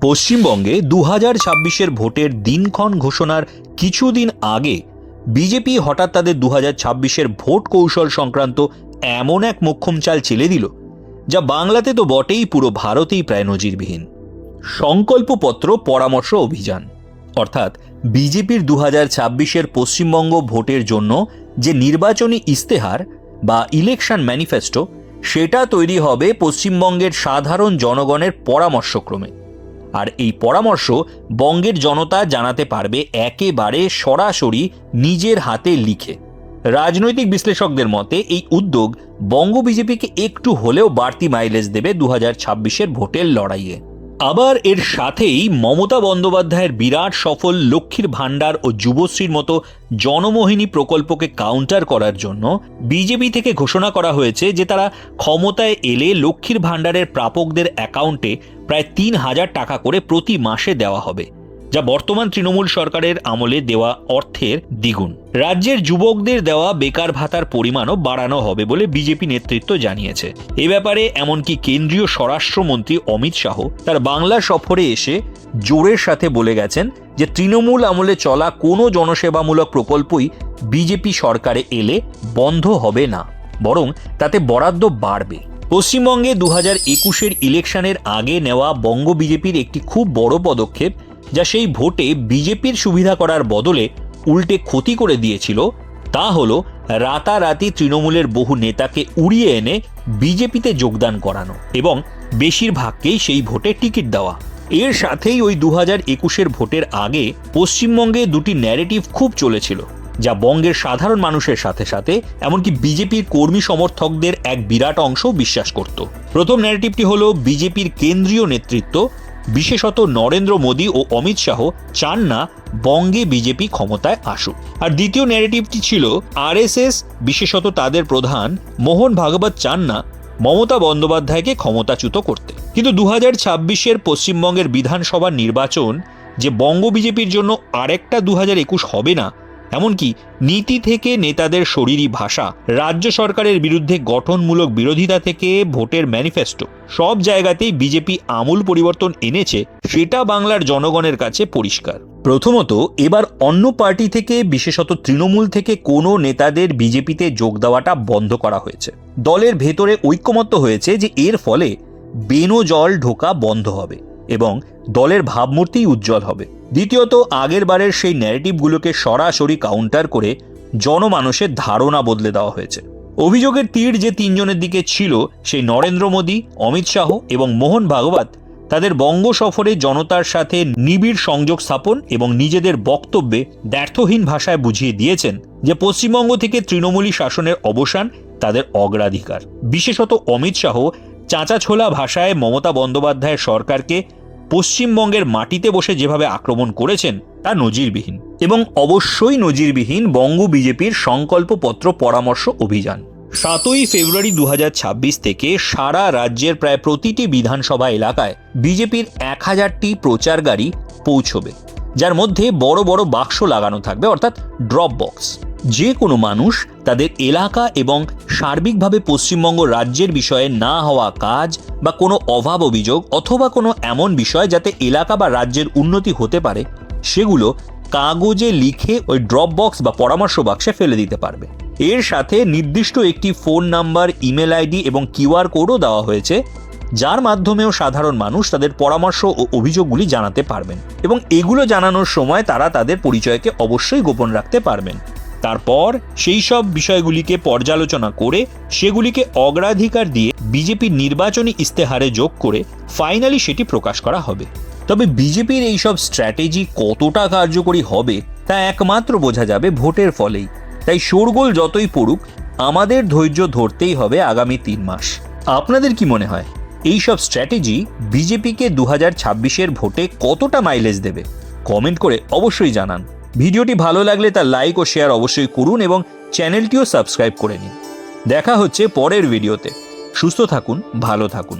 পশ্চিমবঙ্গে 2026-এর ভোটের দিনক্ষণ ঘোষণার কিছুদিন আগে বিজেপি হঠাৎ তাদের 2026-এর ভোট কৌশল সংক্রান্ত এমন এক মোক্ষম চাল চেলে দিল যা বাংলাতে তো বটেই, পুরো ভারতেই প্রায় নজিরবিহীন। সংকল্পপত্র পরামর্শ অভিযান, অর্থাৎ বিজেপির 2026-এর পশ্চিমবঙ্গ ভোটের জন্য যে নির্বাচনী ইস্তেহার বা ইলেকশন ম্যানিফেস্টো, সেটা তৈরি হবে পশ্চিমবঙ্গের সাধারণ জনগণের পরামর্শক্রমে। আর এই পরামর্শ বঙ্গের জনতা জানাতে পারবে একেবারে সরাসরি নিজের হাতে লিখে। রাজনৈতিক বিশ্লেষকদের মতে এই উদ্যোগ বঙ্গ বিজেপিকে একটু হলেও বাড়তি মাইলেজ দেবে 2026-এর ভোটের লড়াইয়ে। আবার এর সাথেই মমতা বন্দ্যোপাধ্যায়ের বিরাট সফল লক্ষ্মীর ভাণ্ডার ও যুবশ্রীর মতো জনমোহিনী প্রকল্পকে কাউন্টার করার জন্য বিজেপি থেকে ঘোষণা করা হয়েছে যে তারা ক্ষমতায় এলে লক্ষ্মীর ভাণ্ডারের প্রাপকদের অ্যাকাউন্টে প্রায় 3,000 টাকা করে প্রতি মাসে দেওয়া হবে, যা বর্তমান তৃণমূল সরকারের আমলে দেওয়া অর্থের দ্বিগুণ। রাজ্যের যুবকদের দেওয়া বেকার ভাতার পরিমাণও বাড়ানো হবে বলে বিজেপি নেতৃত্ব জানিয়েছে। এ ব্যাপারে এমনকি কেন্দ্রীয় স্বরাষ্ট্রমন্ত্রী অমিত শাহ তার বাংলা সফরে এসে জোরের সাথে বলে গেছেন যে তৃণমূল আমলে চলা কোনো জনসেবামূলক প্রকল্পই বিজেপি সরকারে এলে বন্ধ হবে না, বরং তাতে বরাদ্দ বাড়বে। পশ্চিমবঙ্গে 2021-এর ইলেকশনের আগে নেওয়া বঙ্গ বিজেপির একটি খুব বড় পদক্ষেপ, যা সেই ভোটে বিজেপির সুবিধা করার বদলে উল্টে ক্ষতি করে দিয়েছিল, তা হলো রাতারাতি তৃণমূলের বহু নেতাকে উড়িয়ে এনে বিজেপিতে যোগদান করানো এবং বেশিরভাগকেই সেই ভোটে টিকিট দেওয়া। এর সাথেই ওই 2021-এর ভোটের আগে পশ্চিমবঙ্গে দুটি ন্যারেটিভ খুব চলেছিল, যা বঙ্গের সাধারণ মানুষের সাথে সাথে এমনকি বিজেপির কর্মী সমর্থকদের এক বিরাট অংশ বিশ্বাস করত। প্রথম ন্যারেটিভটি হলো বিজেপির কেন্দ্রীয় নেতৃত্ব, বিশেষত নরেন্দ্র মোদী ও অমিত শাহ চান না বঙ্গে বিজেপি ক্ষমতায় আসুক। আর দ্বিতীয় ন্যারেটিভটি ছিল আরএসএস, বিশেষত তাদের প্রধান মোহন ভাগবত চান না মমতা বন্দ্যোপাধ্যায়কে ক্ষমতাচ্যুত করতে। কিন্তু 2026-এর পশ্চিমবঙ্গের বিধানসভা নির্বাচন যে বঙ্গ বিজেপির জন্য আরেকটা 2021 হবে না, এমনকি নীতি থেকে নেতাদের শরীরী ভাষা, রাজ্য সরকারের বিরুদ্ধে গঠনমূলক বিরোধিতা থেকে ভোটের ম্যানিফেস্টো, সব জায়গাতেই বিজেপি আমূল পরিবর্তন এনেছে, সেটা বাংলার জনগণের কাছে পরিষ্কার। প্রথমত, এবার অন্য পার্টি থেকে, বিশেষত তৃণমূল থেকে কোনো নেতাদের বিজেপিতে যোগ দেওয়াটা বন্ধ করা হয়েছে। দলের ভেতরে ঐক্যমত্য হয়েছে যে এর ফলে বেনো জল ঢোকা বন্ধ হবে এবং দলের ভাবমূর্তি উজ্জ্বল হবে। দ্বিতীয়ত, আগের বারের সেই ন্যারেটিভগুলোকে সরাসরি কাউন্টার করে জনমানসের ধারণা বদলে দেওয়া হয়েছে। অভিযোগের তীর যে তিনজনের দিকে ছিল, সেই নরেন্দ্র মোদী, অমিত শাহ এবং মোহন ভাগবত, তাদের বঙ্গ সফরে জনতার সাথে নিবিড় সংযোগ স্থাপন এবং নিজেদের বক্তব্যে দ্ব্যর্থহীন ভাষায় বুঝিয়ে দিয়েছেন যে পশ্চিমবঙ্গ থেকে তৃণমূলী শাসনের অবসান তাদের অগ্রাধিকার। বিশেষত অমিত শাহ চাঁচাছোলা ভাষায় মমতা বন্দ্যোপাধ্যায়ের সরকারকে পশ্চিমবঙ্গের মাটিতে বসে যেভাবে আক্রমণ করেছেন তা নজিরবিহীন। এবং অবশ্যই নজিরবিহীন বঙ্গ বিজেপির সংকল্পপত্র পরামর্শ অভিযান। 7ই ফেব্রুয়ারি 2026 থেকে সারা রাজ্যের প্রায় প্রতিটি বিধানসভা এলাকায় বিজেপির 1000টি প্রচার গাড়ি পৌঁছবে, যার মধ্যে বড় বড় বাক্স লাগানো থাকবে, অর্থাৎ ড্রপ বক্স। যে কোনো মানুষ তাদের এলাকা এবং সার্বিকভাবে পশ্চিমবঙ্গ রাজ্যের বিষয়ে না হওয়া কাজ বা কোনো অভাব অভিযোগ অথবা কোনো এমন বিষয় যাতে এলাকা বা রাজ্যের উন্নতি হতে পারে, সেগুলো কাগজে লিখে ওই ড্রপ বক্স বা পরামর্শ বাক্সে ফেলে দিতে পারবে। এর সাথে নির্দিষ্ট একটি ফোন নাম্বার, ইমেল আইডি এবং কিউআর কোডও দেওয়া হয়েছে, যার মাধ্যমেও সাধারণ মানুষ তাদের পরামর্শ ও অভিযোগগুলি জানাতে পারবেন এবং এগুলো জানানোর সময় তারা তাদের পরিচয়কে অবশ্যই গোপন রাখতে পারবেন। তারপর সেই সব বিষয়গুলিকে পর্যালোচনা করে সেগুলিকে অগ্রাধিকার দিয়ে বিজেপির নির্বাচনী ইস্তেহারে যোগ করে ফাইনালি সেটি প্রকাশ করা হবে। তবে বিজেপির এইসব স্ট্র্যাটেজি কতটা কার্যকরী হবে তা একমাত্র বোঝা যাবে ভোটের ফলেই। তাই শোরগোল যতই পড়ুক, আমাদের ধৈর্য ধরতেই হবে আগামী 3 মাস। আপনাদের কি মনে হয় এইসব স্ট্র্যাটেজি বিজেপিকে 2026-এর ভোটে কতটা মাইলেজ দেবে? কমেন্ট করে অবশ্যই জানান। ভিডিওটি ভালো লাগলে তা লাইক ও শেয়ার অবশ্যই করুন এবং চ্যানেলটিও সাবস্ক্রাইব করে নিন। দেখা হচ্ছে পরের ভিডিওতে। সুস্থ থাকুন, ভালো থাকুন।